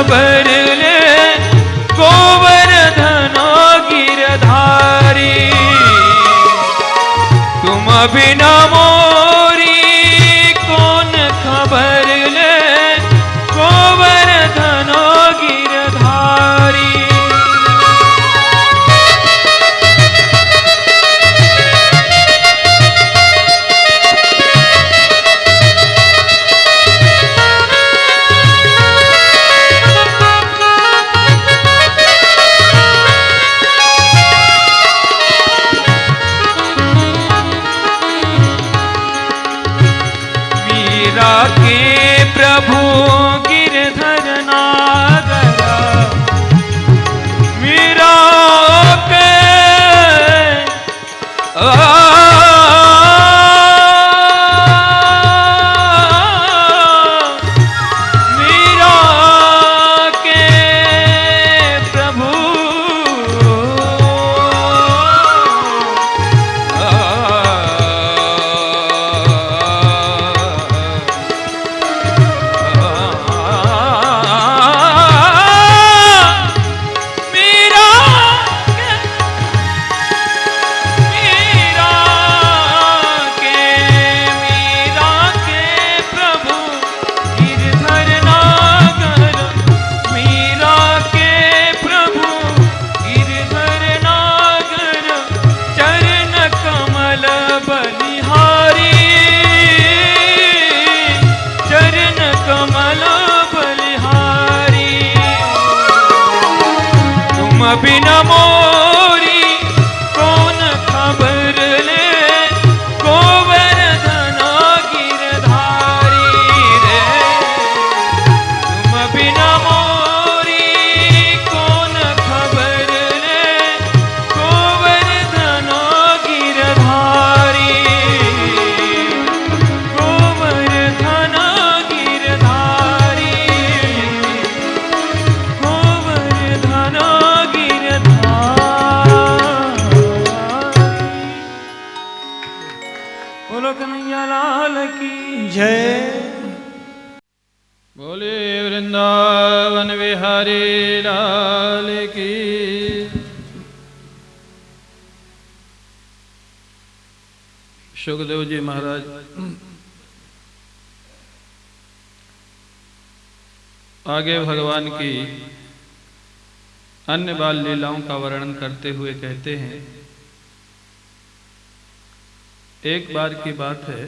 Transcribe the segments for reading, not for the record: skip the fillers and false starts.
खबर ले गोवर्धन गिरधारी। तुम बिना मोरी कौन खबर ले गोवर्धन गिरधारी। के प्रभु गिरधर नागरा मीरा के मीरा के प्रभु बिना मोरी कौन खबर ले गोवर्धन गिरधारी रे। तुम बिना मोरी कौन खबर ले गोवर्धन गिरधारी। गोवर्धन गिरधारी गोवर्धन बोलो कन्हैया लाल की जय। बोले वृंदावन विहारी लाल की। सुखदेव जी महाराज आगे भगवान की अन्य बाल लीलाओं का वर्णन करते हुए कहते हैं, एक बार की बात है,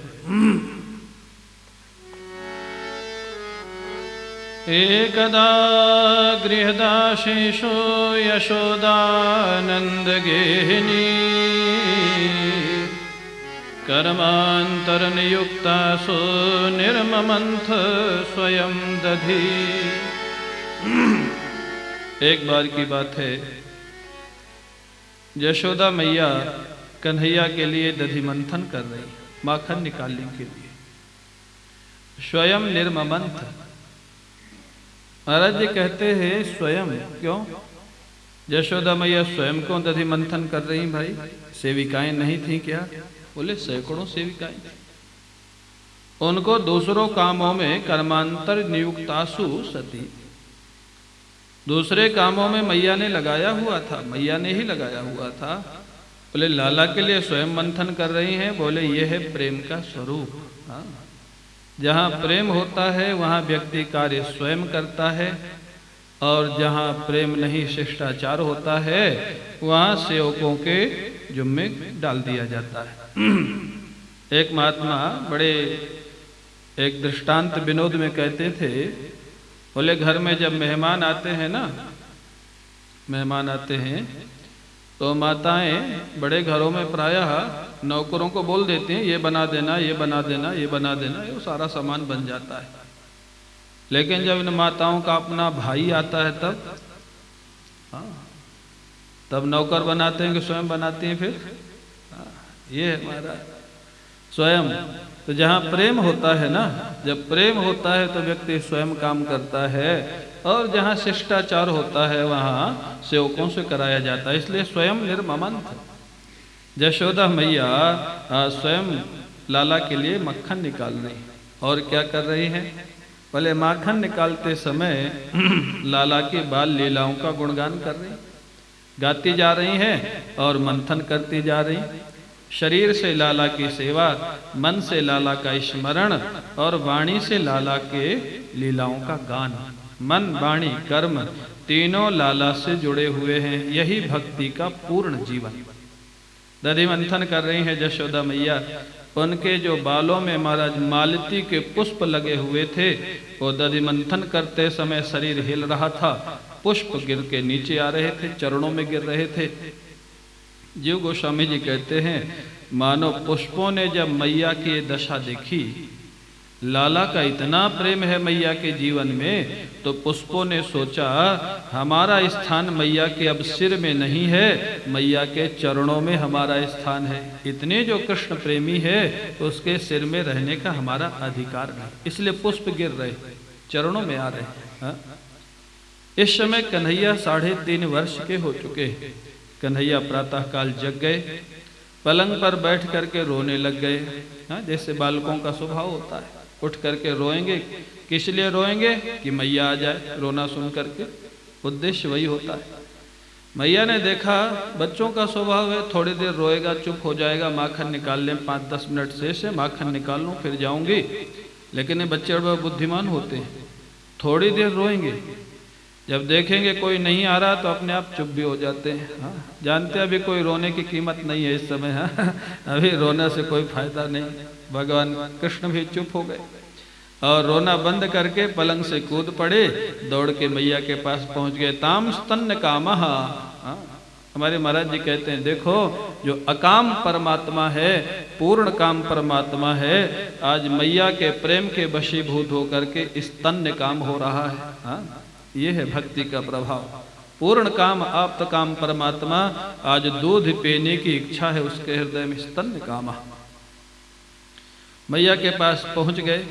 एकदा गृहदासीषु यशोदानंद गेहिनी कर्मांतरनियुक्तासु निर्ममंथ स्वयं दधी। एक बार की बात है, यशोदा मैया कन्हैया के लिए दधि मंथन कर रही, माखन निकालने के लिए। स्वयं निर्ममंथ। महाराज जी कहते हैं स्वयं, क्यों? यशोदा मैया स्वयं क्यों दधि मंथन कर रही भाई? सेविकाएं नहीं थी क्या? बोले सैकड़ों सेविकाएं थी। उनको दूसरों कामों में कर्मांतर नियुक्तासु सती, दूसरे कामों में मैया ने लगाया हुआ था, मैया ने ही लगाया हुआ था। बोले लाला के लिए स्वयं मंथन कर रही हैं। बोले ये है प्रेम का स्वरूप। हाँ, जहाँ प्रेम होता है वहाँ व्यक्ति कार्य स्वयं करता है, और जहाँ प्रेम नहीं शिष्टाचार होता है वहाँ सेवकों के जुम्मे डाल दिया जाता है। एक महात्मा बड़े एक दृष्टांत विनोद में कहते थे, बोले घर में जब मेहमान आते हैं ना, मेहमान आते हैं तो माताएं बड़े घरों में प्रायः नौकरों को बोल देती हैं ये बना देना, ये बना देना, ये बना देना, ये सारा सामान बन जाता है। लेकिन जब इन माताओं का अपना भाई आता है तब तब नौकर बनाते हैं कि स्वयं बनाती हैं? फिर ये है हमारा स्वयं। तो जहाँ प्रेम होता है ना, जब प्रेम होता है तो व्यक्ति स्वयं काम करता है, और जहाँ शिष्टाचार होता है वहाँ सेवकों से कराया जाता है। इसलिए स्वयं निर्ममंथ। यशोदा मैया स्वयं लाला के लिए मक्खन निकाल रही, और क्या कर रही हैं? पहले माखन निकालते समय लाला की बाल लीलाओं का गुणगान कर रही, गाती जा रही हैं और मंथन करती जा रही। शरीर से लाला की सेवा, मन से लाला का स्मरण और वाणी से लाला के लीलाओं का गान। मन, वाणी, कर्म तीनों लाला से जुड़े हुए हैं। यही भक्ति का पूर्ण जीवन। दधि मंथन कर रही हैं यशोदा मैया। उनके जो बालों में महाराज मालती के पुष्प लगे हुए थे, वो दधि मंथन करते समय शरीर हिल रहा था। पुष्प गिर के नीचे आ रहे थे, चरणों में गिर रहे थे। जीव गोस्वामी जी कहते हैं, मानो पुष्पों ने जब मैया की दशा देखी, लाला का इतना प्रेम है मैया के जीवन में, तो पुष्पों ने सोचा हमारा स्थान मैया के अब सिर में नहीं है, मैया के चरणों में हमारा स्थान है। इतने जो कृष्ण प्रेमी है उसके सिर में रहने का हमारा अधिकार नहीं, इसलिए पुष्प गिर रहे, चरणों में आ रहे। हाँ? इस समय कन्हैया 3.5 वर्ष के हो चुके। कन्हैया प्रातःकाल जग गए, पलंग पर बैठ करके रोने लग गए। हाँ? जैसे बालकों का स्वभाव होता है, उठ करके रोएंगे। किस लिए रोएंगे? कि मैया आ जाए, रोना सुन करके। उद्देश्य वही होता है। मैया ने देखा बच्चों का स्वभाव है, थोड़ी देर रोएगा, चुप हो जाएगा, माखन निकाल लें, 5-10 मिनट शेष है, माखन निकाल लूँ फिर जाऊंगी। लेकिन ये बच्चे बड़े बुद्धिमान होते हैं, थोड़ी देर रोएंगे, जब देखेंगे कोई नहीं आ रहा तो अपने आप चुप भी हो जाते हैं। हाँ? जानते हैं अभी कोई रोने की कीमत नहीं है इस समय। हाँ? अभी रोने से कोई फायदा नहीं। भगवान कृष्ण भी चुप हो गए और रोना बंद करके पलंग से कूद पड़े, दौड़ के मैया के पास पहुंच गए। ताम स्तन्न कामः। हमारे महाराज जी कहते हैं, देखो जो अकाम परमात्मा है, पूर्ण काम परमात्मा है, आज मैया के प्रेम के वशीभूत होकर के स्तन्य काम हो रहा है। हाँ? ये है भक्ति का प्रभाव। पूर्ण काम आप्त काम परमात्मा आज दूध पीने की इच्छा है उसके हृदय में, स्तन्य काम। मैया के पास पहुंच गए,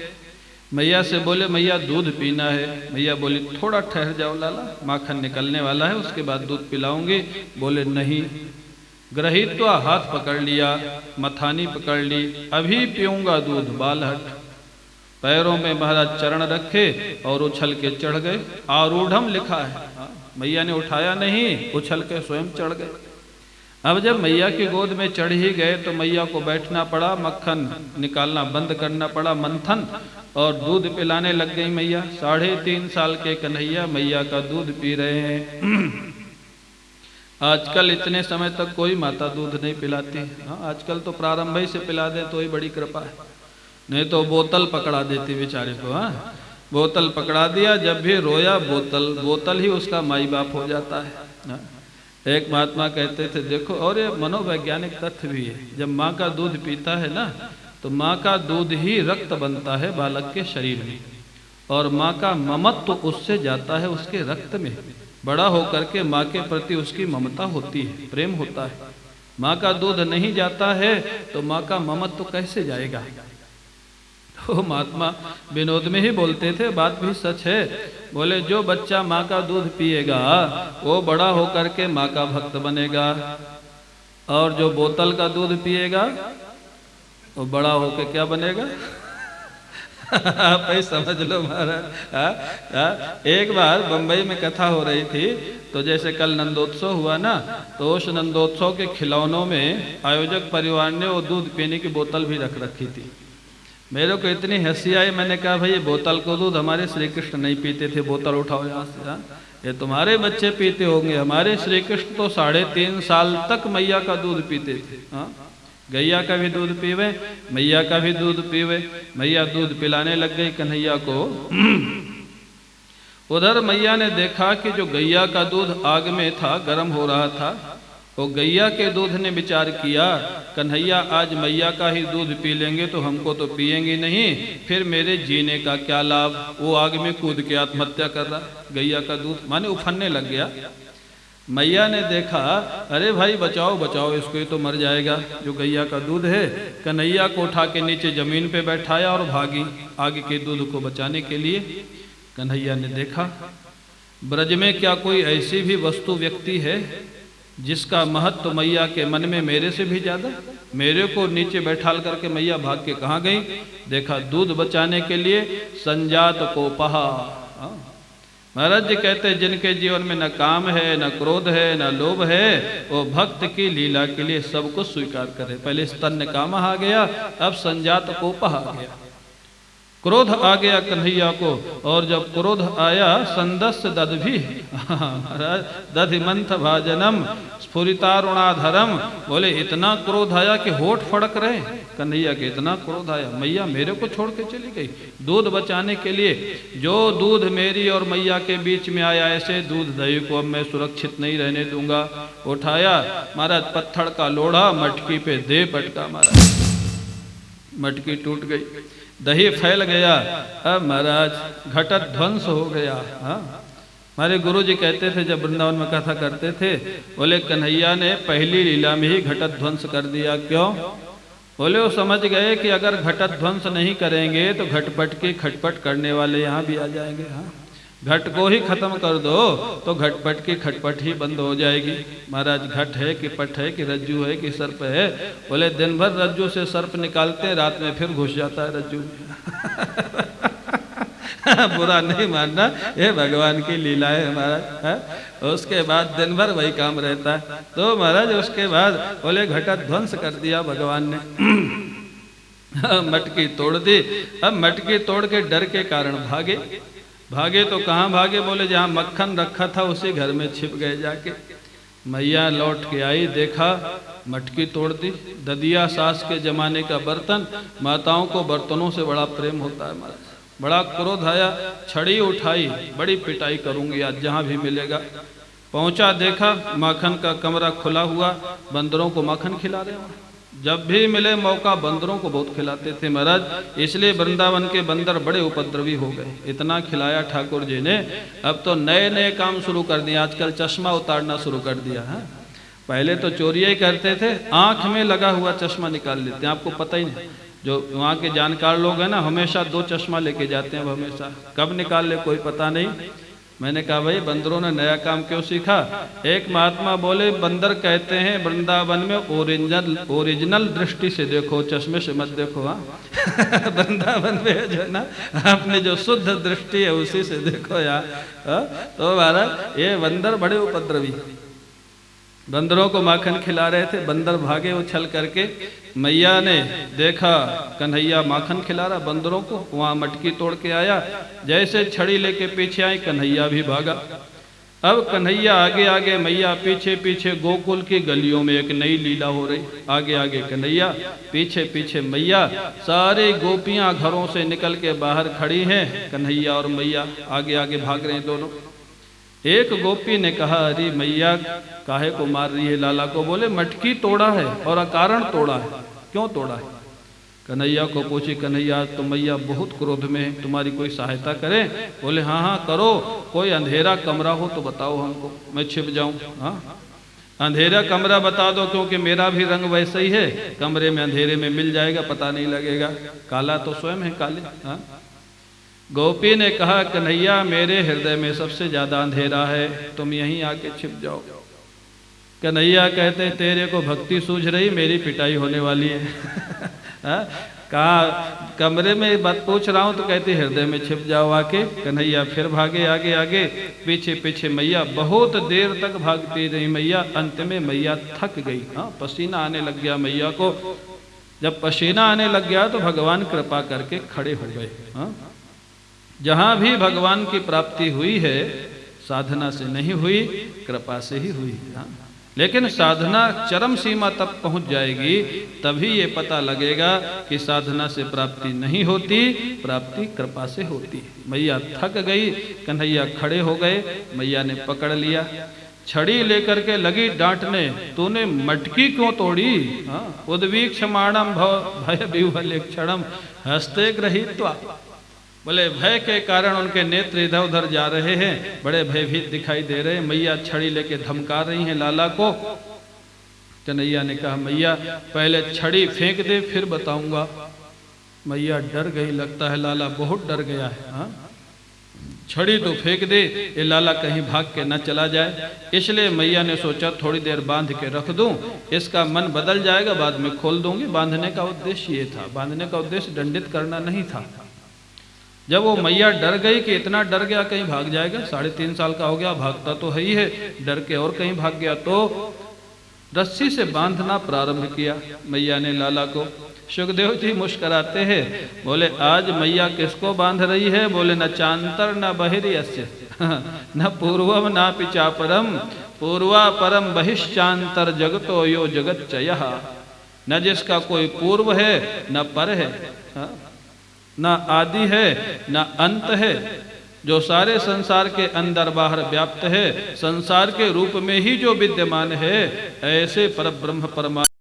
मैया से बोले मैया दूध पीना है। मैया बोली थोड़ा ठहर जाओ लाला, माखन निकलने वाला है, उसके बाद दूध पिलाऊंगी। बोले नहीं। ग्रहित्वा हाथ पकड़ लिया, मथानी पकड़ ली, अभी पीऊंगा दूध, बाल हट। पैरों में महाराज चरण रखे और उछल के चढ़ गए। आरूढ़म लिखा है, मैया ने उठाया नहीं, उछल के स्वयं चढ़ गए। अब जब मैया की गोद में चढ़ ही गए तो मैया को बैठना पड़ा, मक्खन निकालना बंद करना पड़ा, मंथन, और दूध पिलाने लग गई मैया। 3.5 साल के कन्हैया मैया का दूध पी रहे हैं। आजकल इतने समय तक कोई माता दूध नहीं पिलाती। हाँ, आजकल तो प्रारंभ ही से पिला दे तो ही बड़ी कृपा है, नहीं तो बोतल पकड़ा देती बेचारे को। हाँ, बोतल पकड़ा दिया, जब भी रोया बोतल ही उसका माई बाप हो जाता है। हाँ? एक महात्मा कहते थे, देखो, और ये मनोवैज्ञानिक तथ्य भी है, जब माँ का दूध पीता है ना, तो माँ का दूध ही रक्त बनता है बालक के शरीर में, और माँ का ममत्व तो उससे जाता है उसके रक्त में। बड़ा होकर के माँ के प्रति उसकी ममता होती है, प्रेम होता है। माँ का दूध नहीं जाता है तो माँ का ममत्व तो कैसे जाएगा? वो महात्मा विनोद में ही बोलते थे, बात भी सच है। बोले जो बच्चा माँ का दूध पिएगा वो बड़ा होकर के माँ का भक्त बनेगा, और जो बोतल का दूध पिएगा वो बड़ा होकर क्या बनेगा? आप ही समझ लो महाराज। एक बार बंबई में कथा हो रही थी, तो जैसे कल नंदोत्सव हुआ ना, तो उस नंदोत्सव के खिलौनों में आयोजक परिवार ने वो दूध पीने की बोतल भी रख रखी थी। मेरे को इतनी हंसी आई, मैंने कहा भाई ये बोतल को दूध हमारे श्री कृष्ण नहीं पीते थे, बोतल उठाओ यहाँ से। हाँ, ये तुम्हारे बच्चे पीते होंगे, हमारे श्री कृष्ण तो 3.5 साल तक मैया का दूध पीते थे। हाँ, गैया का भी दूध पीवे, मैया का भी दूध पीवे। मैया दूध पिलाने लग गई कन्हैया को। उधर मैया ने देखा कि जो गैया का दूध आग में था, गर्म हो रहा था, वो गैया के दूध ने विचार किया, कन्हैया आज मैया का ही दूध पी लेंगे तो हमको तो पिएंगे नहीं, फिर मेरे जीने का क्या लाभ। वो आग में कूद के आत्महत्या कर रहा, गैया का दूध माने उफनने लग गया। मैया ने देखा, अरे भाई बचाओ बचाओ इसको, ये तो मर जाएगा जो गैया का दूध है। कन्हैया को उठा के नीचे जमीन पे बैठाया और भागी आगे के दूध को बचाने के लिए। कन्हैया ने देखा ब्रज में क्या कोई ऐसी भी वस्तु व्यक्ति है जिसका महत्व मैया के मन में मेरे से भी ज्यादा। मेरे को नीचे बैठाल करके मैया भाग के कहाँ गई? देखा दूध बचाने के लिए संजात को पहा। महाराज जी कहते हैं जिनके जीवन में न काम है, न क्रोध है, न लोभ है, वो भक्त की लीला के लिए सब कुछ स्वीकार करे। पहले स्तन्य काम आ गया, अब संजात को पहा आ गया, क्रोध आ गया कन्हैया को। और जब क्रोध आया संदस्य दधि दधिमंथ भाजनम स्फुरितारुणाधरम, बोले इतना क्रोध आया कि होठ फड़क रहे कन्हैया के, इतना क्रोध आया। मैया मेरे को छोड़ के चली गई दूध बचाने के लिए। जो दूध मेरी और मैया के बीच में आया, ऐसे दूध दही को अब मैं सुरक्षित नहीं रहने दूंगा। उठाया महाराज पत्थर का लोढ़ा, मटकी पे दे पटका, महाराज मटकी टूट गई, दही फैल गया। अब महाराज घटत ध्वंस हो गया। हाँ, हमारे गुरु जी कहते थे जब वृंदावन में कथा करते थे, बोले कन्हैया ने पहली लीला में ही घटत ध्वंस कर दिया। क्यों? बोले वो समझ गए कि अगर घटत ध्वंस नहीं करेंगे तो घटपट की खटपट करने वाले यहाँ भी आ जाएंगे। हाँ, घट को ही खत्म कर दो तो घटपट की खटपट ही बंद हो जाएगी। महाराज घट है कि पट है कि रज्जू है कि सर्प है? बोले दिन भर रज्जू से सर्प निकालते हैं, रात में फिर घुस जाता है रज्जू में। बुरा नहीं मानना, ये भगवान की लीला है महाराज। उसके बाद दिन भर वही काम रहता है। तो महाराज उसके बाद बोले घटत ध्वंस कर दिया भगवान ने। मटकी तोड़ दी। अब मटकी तोड़ के डर के कारण भागे। भागे तो कहाँ भागे? बोले जहाँ मक्खन रखा था उसी घर में छिप गए जाके। मैया लौट के आई, देखा मटकी तोड़ दी। ददिया सास के जमाने का बर्तन, माताओं को बर्तनों से बड़ा प्रेम होता है महाराज। बड़ा क्रोध आया, छड़ी उठाई, बड़ी पिटाई करूंगी आज जहाँ भी मिलेगा। पहुंचा, देखा माखन का कमरा खुला हुआ, बंदरों को माखन खिला रहे हैं। जब भी मिले मौका बंदरों को बहुत खिलाते थे महाराज, इसलिए वृंदावन के बंदर बड़े उपद्रवी हो गए। इतना खिलाया ठाकुर जी ने। अब तो नए नए काम शुरू कर दिए, आजकल चश्मा उतारना शुरू कर दिया है। पहले तो चोरियां ही करते थे, आंख में लगा हुआ चश्मा निकाल लेते हैं, आपको पता ही नहीं। जो वहाँ के जानकार लोग हैं ना, हमेशा 2 चश्मा लेके जाते हैं, हमेशा कब निकाल ले कोई पता नहीं। मैंने कहा भाई बंदरों ने नया काम क्यों सीखा? एक महात्मा बोले बंदर कहते हैं वृंदावन में ओरिजिनल दृष्टि से देखो, चश्मे से मत देखो। हाँ वृंदावन में जो है ना, आपने जो शुद्ध दृष्टि है उसी से देखो यार। तो महाराज ये बंदर बड़े उपद्रवी, बंदरों को माखन खिला रहे थे। बंदर भागे उछल करके। मैया ने देखा कन्हैया माखन खिला रहा बंदरों को, वहां मटकी तोड़ के आया। जैसे छड़ी लेके पीछे आई, कन्हैया भी भागा। अब कन्हैया आगे आगे, मैया पीछे पीछे। गोकुल की गलियों में एक नई लीला हो रही। आगे आगे कन्हैया, पीछे पीछे मैया। सारी गोपियां घरों से निकल के बाहर खड़ी हैं, कन्हैया और मैया आगे आगे भाग रहे हैं दोनों। एक गोपी ने कहा, अरे मैया काहे को मार रही है लाला को? बोले मटकी तोड़ा है और अकारण तोड़ा है। क्यों तोड़ा है? कन्हैया को पूछी, कन्हैया तो मैया बहुत क्रोध में, तुम्हारी कोई सहायता करें? बोले हाँ हाँ करो, कोई अंधेरा कमरा हो तो बताओ हमको, मैं छिप जाऊं। हाँ अंधेरा कमरा बता दो, क्योंकि मेरा भी रंग वैसा ही है, कमरे में अंधेरे में मिल जाएगा, पता नहीं लगेगा। काला तो स्वयं है काले। हाँ गोपी ने कहा, कन्हैया मेरे हृदय में सबसे ज्यादा अंधेरा है, तुम यहीं आके छिप जाओ। कन्हैया कहते तेरे को भक्ति सूझ रही, मेरी पिटाई होने वाली है। कहा कमरे में बात पूछ रहा हूं तो कहती हृदय में छिप जाओ आके। कन्हैया फिर भागे आगे आगे, पीछे पीछे मैया। बहुत देर तक भागती रही मैया, अंत में मैया थक गई। हाँ पसीना आने लग गया मैया को। जब पसीना आने लग गया तो भगवान कृपा करके खड़े हो गए। हाँ जहां भी भगवान की प्राप्ति हुई है साधना से नहीं हुई, कृपा से ही हुई। हाँ लेकिन साधना चरम सीमा तक पहुंच जाएगी, तभी ये पता लगेगा कि साधना से प्राप्ति नहीं होती, प्राप्ति कृपा से होती। मैया थक गई, कन्हैया खड़े हो गए। मैया ने पकड़ लिया, छड़ी लेकर के लगी डांटने, तूने मटकी क्यों तोड़ी? हाँ उद्वीक्षमाणम भय विह्वल क्षणम हस्ते गृहीत्वा। बोले भय के कारण उनके नेत्र इधर उधर जा रहे हैं, बड़े भयभीत दिखाई दे रहे हैं। मैया छड़ी लेके धमका रही हैं लाला को। कन्हैया ने कहा, मैया पहले छड़ी फेंक दे फिर बताऊंगा। मैया डर गई, लगता है लाला बहुत डर गया है। हाँ छड़ी तो फेंक दे, ये लाला कहीं भाग के न चला जाए। इसलिए मैया ने सोचा थोड़ी देर बांध के रख दूं, इसका मन बदल जाएगा, बाद में खोल दूंगी। बांधने का उद्देश्य ये था, बांधने का उद्देश्य दंडित करना नहीं था। जब वो मैया डर गई कि इतना डर गया कहीं भाग जाएगा, 3.5 साल का हो गया, भागता तो है ही है, डर के और कहीं भाग गया, तो रस्सी से बांधना प्रारंभ किया मैया ने लाला को। सुखदेव जी मुस्कुराते हैं, बोले आज मैया किसको बांध रही है? बोले न चांतर न बहिर्यस्य न पूर्वम न पिचापरम पूर्वा परम बहिश्चांतर जगतो यो जगच्चयः। न जिसका कोई पूर्व है न पर है, न आदि है न अंत है, जो सारे संसार के अंदर बाहर व्याप्त है, संसार के रूप में ही जो विद्यमान है, ऐसे परब्रह्म परमात्मा